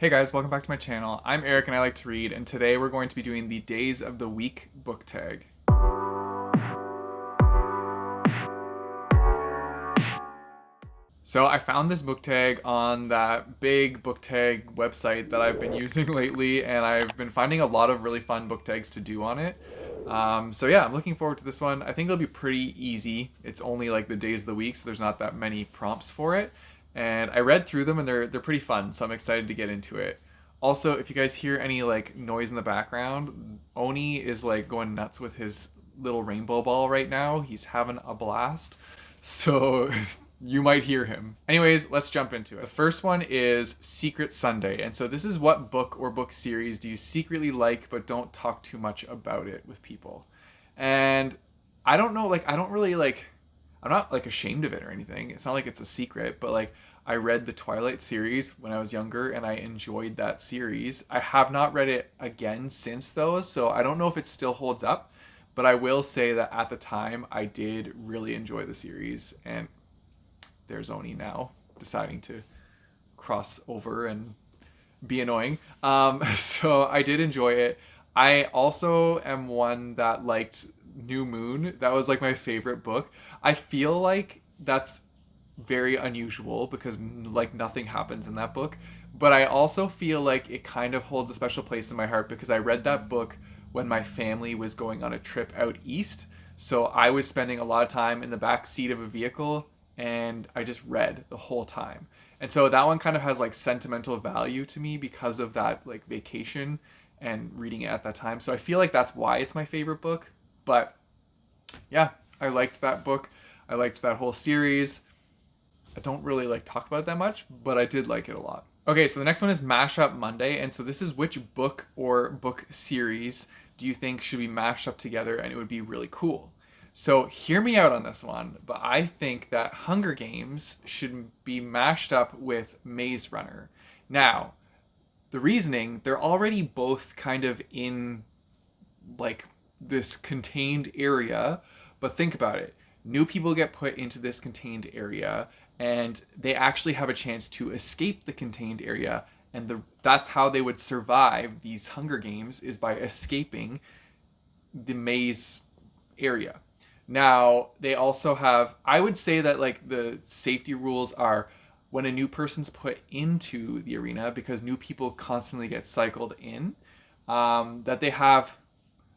Hey guys, welcome back to my channel. I'm Eric and I like to read, and today we're going to be doing the Days of the Week book tag. So I found this book tag on that big book tag website that I've been using lately, and I've been finding a lot of really fun book tags to do on it. So yeah, I'm looking forward to this one. I think it'll be pretty easy. It's only like the days of the week, so there's not that many prompts for it. And I read through them, and they're pretty fun, so I'm excited to get into it. Also, if you guys hear any like noise in the background, Oni is like going nuts with his little rainbow ball right now. He's having a blast. So you might hear him. Anyways, let's jump into it. The first one is Secret Sunday. And so this is what book or book series do you secretly like but don't talk too much about it with people? And I don't know, like I don't really like I'm not like ashamed of it or anything. It's not like it's a secret, but like I read the Twilight series when I was younger and I enjoyed that series. I have not read it again since though, so I don't know if it still holds up, but I will say that at the time I did really enjoy the series, and there's Oni now deciding to cross over and be annoying. So I did enjoy it. I also am one that liked New Moon. That was like my favorite book. I feel like that's very unusual because like nothing happens in that book. But I also feel like it kind of holds a special place in my heart because I read that book when my family was going on a trip out east. So I was spending a lot of time in the back seat of a vehicle and I just read the whole time. And so that one kind of has like sentimental value to me because of that like vacation and reading it at that time. So I feel like that's why it's my favorite book. But yeah, I liked that book. I liked that whole series. I don't really like talk about it that much, but I did like it a lot. Okay, so the next one is Mashup Monday, and so this is which book or book series do you think should be mashed up together and it would be really cool? So hear me out on this one, but I think that Hunger Games should be mashed up with Maze Runner. Now, the reasoning, they're already both kind of in like this contained area, but think about it. New people get put into this contained area and they actually have a chance to escape the contained area, and that's how they would survive these Hunger Games, is by escaping the maze area. Now, they also have, I would say that like the safety rules are when a new person's put into the arena, because new people constantly get cycled in, that they have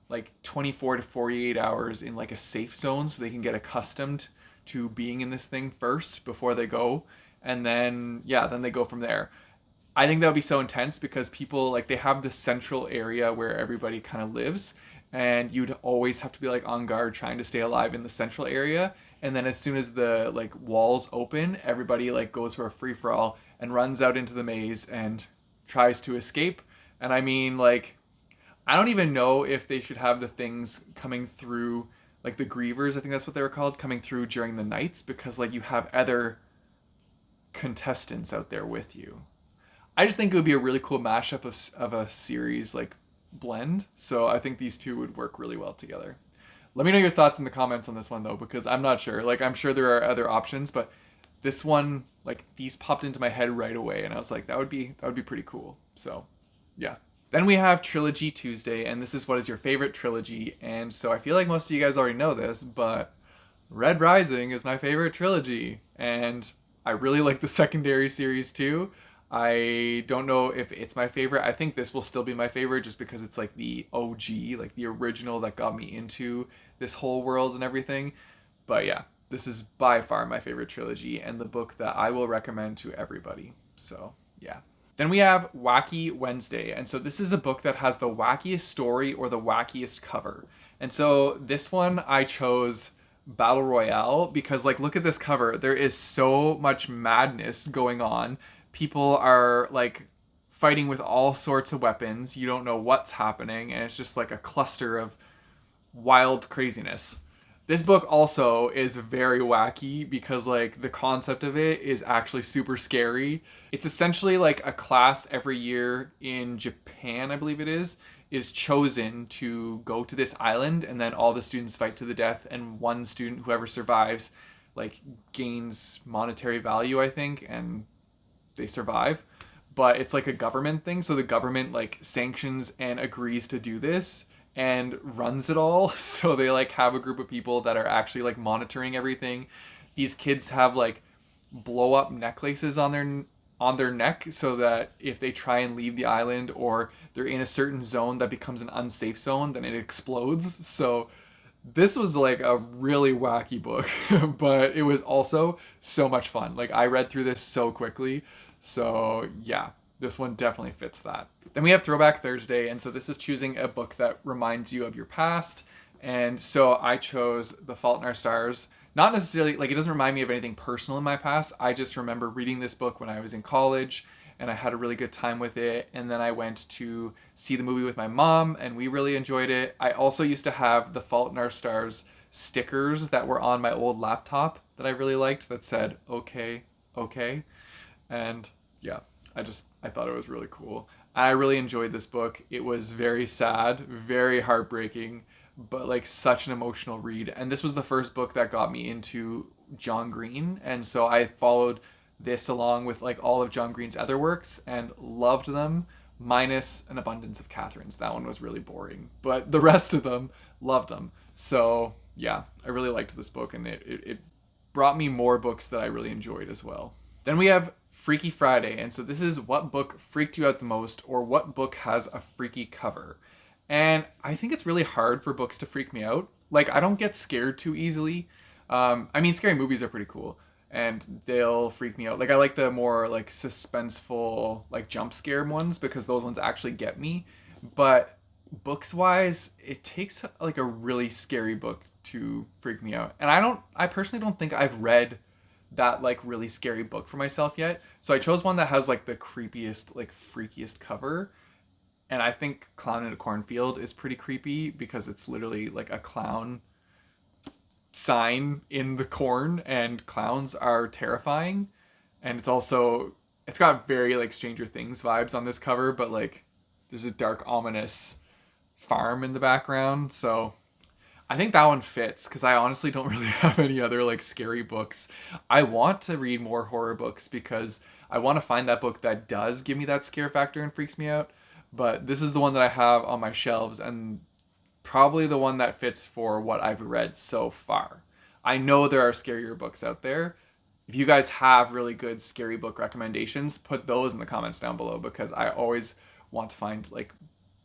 like 24 to 48 hours in like a safe zone so they can get accustomed to being in this thing first before they go. And then, yeah, then they go from there. I think that would be so intense because people like they have this central area where everybody kind of lives, and you'd always have to be like on guard trying to stay alive in the central area. And then as soon as the like walls open, everybody like goes for a free for all and runs out into the maze and tries to escape. And I mean, like, I don't even know if they should have the things coming through, like the grievers, I think that's what they were called, coming through during the nights, because like you have other contestants out there with you. I just think it would be a really cool mashup of a series like blend. So I think these two would work really well together. Let me know your thoughts in the comments on this one though, because I'm not sure. Like I'm sure there are other options, but this one, like these popped into my head right away, and I was like, that would be pretty cool. So yeah. Then we have Trilogy Tuesday, and this is what is your favorite trilogy. And so I feel like most of you guys already know this, but Red Rising is my favorite trilogy. And I really like the secondary series too. I don't know if it's my favorite. I think this will still be my favorite just because it's like the OG, like the original that got me into this whole world and everything. But yeah, this is by far my favorite trilogy and the book that I will recommend to everybody. So yeah. Then we have Wacky Wednesday. And so this is a book that has the wackiest story or the wackiest cover. And so this one I chose Battle Royale because like look at this cover. There is so much madness going on. People are like fighting with all sorts of weapons. You don't know what's happening, and it's just like a cluster of wild craziness. This book also is very wacky because like the concept of it is actually super scary. It's essentially like a class every year in Japan, I believe it is chosen to go to this island, and then all the students fight to the death, and one student, whoever survives, like gains monetary value, I think, and they survive. but it's like a government thing. So the government like sanctions and agrees to do this and runs it all. So they like have a group of people that are actually like monitoring everything. These kids have like blow up necklaces on their neck so that if they try and leave the island or they're in a certain zone that becomes an unsafe zone, then it explodes. So this was like a really wacky book, but it was also so much fun. Like I read through this so quickly. So yeah, this one definitely fits that. Then we have Throwback Thursday, and so this is choosing a book that reminds you of your past. And so I chose The Fault in Our Stars. Not necessarily, like, it doesn't remind me of anything personal in my past. I just remember reading this book when I was in college and I had a really good time with it. And then I went to see the movie with my mom and we really enjoyed it. I also used to have The Fault in Our Stars stickers that were on my old laptop that I really liked that said, okay, okay. And yeah, I thought it was really cool. I really enjoyed this book. It was very sad, very heartbreaking, but like such an emotional read. And this was the first book that got me into John Green. And so I followed this along with like all of John Green's other works and loved them, minus An Abundance of Catherines. That one was really boring, but the rest of them loved them. So yeah, I really liked this book, and it brought me more books that I really enjoyed as well. Then we have Freaky Friday, and so this is what book freaked you out the most, or what book has a freaky cover. And I think it's really hard for books to freak me out. Like, I don't get scared too easily. I mean, scary movies are pretty cool, and they'll freak me out. Like, I like the more, like, suspenseful, like, jump scare ones, because those ones actually get me. But books-wise, it takes, like, a really scary book to freak me out. And I personally don't think I've read that like really scary book for myself yet. So I chose one that has like the creepiest, like freakiest cover. And I think Clown in a Cornfield is pretty creepy because it's literally like a clown sign in the corn, and clowns are terrifying. And it's got very like Stranger Things vibes on this cover, but like there's a dark, ominous farm in the background. So I think that one fits because I honestly don't really have any other like scary books. I want to read more horror books because I want to find that book that does give me that scare factor and freaks me out. But this is the one that I have on my shelves, and probably the one that fits for what I've read so far. I know there are scarier books out there. If you guys have really good scary book recommendations, put those in the comments down below, because I always want to find like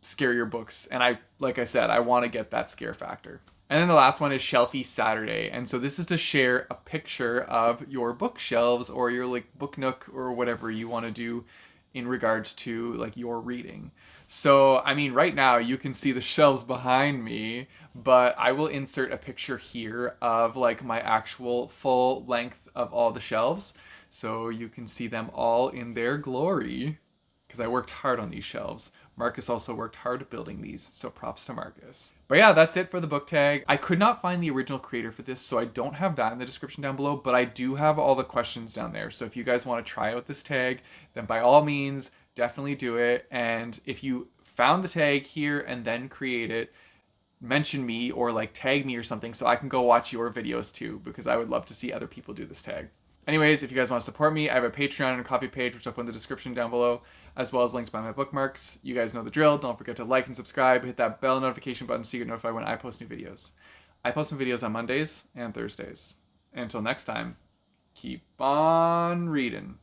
scarier books, and like I said, I want to get that scare factor. And then the last one is Shelfie Saturday, and so this is to share a picture of your bookshelves or your like book nook or whatever you want to do in regards to like your reading. So I mean, right now you can see the shelves behind me, but I will insert a picture here of like my actual full length of all the shelves, so you can see them all in their glory, because I worked hard on these shelves. Marcus also worked hard building these, so props to Marcus. But yeah, that's it for the book tag. I could not find the original creator for this, so I don't have that in the description down below, but I do have all the questions down there. So if you guys want to try out this tag, then by all means, definitely do it. And if you found the tag here and then create it, mention me or like tag me or something so I can go watch your videos too, because I would love to see other people do this tag. Anyways, if you guys want to support me, I have a Patreon and a Coffee page, which I'll put in the description down below, as well as links by my bookmarks. You guys know the drill. Don't forget to like and subscribe. Hit that bell notification button so you get notified when I post new videos. I post my videos on Mondays and Thursdays. And until next time, keep on reading.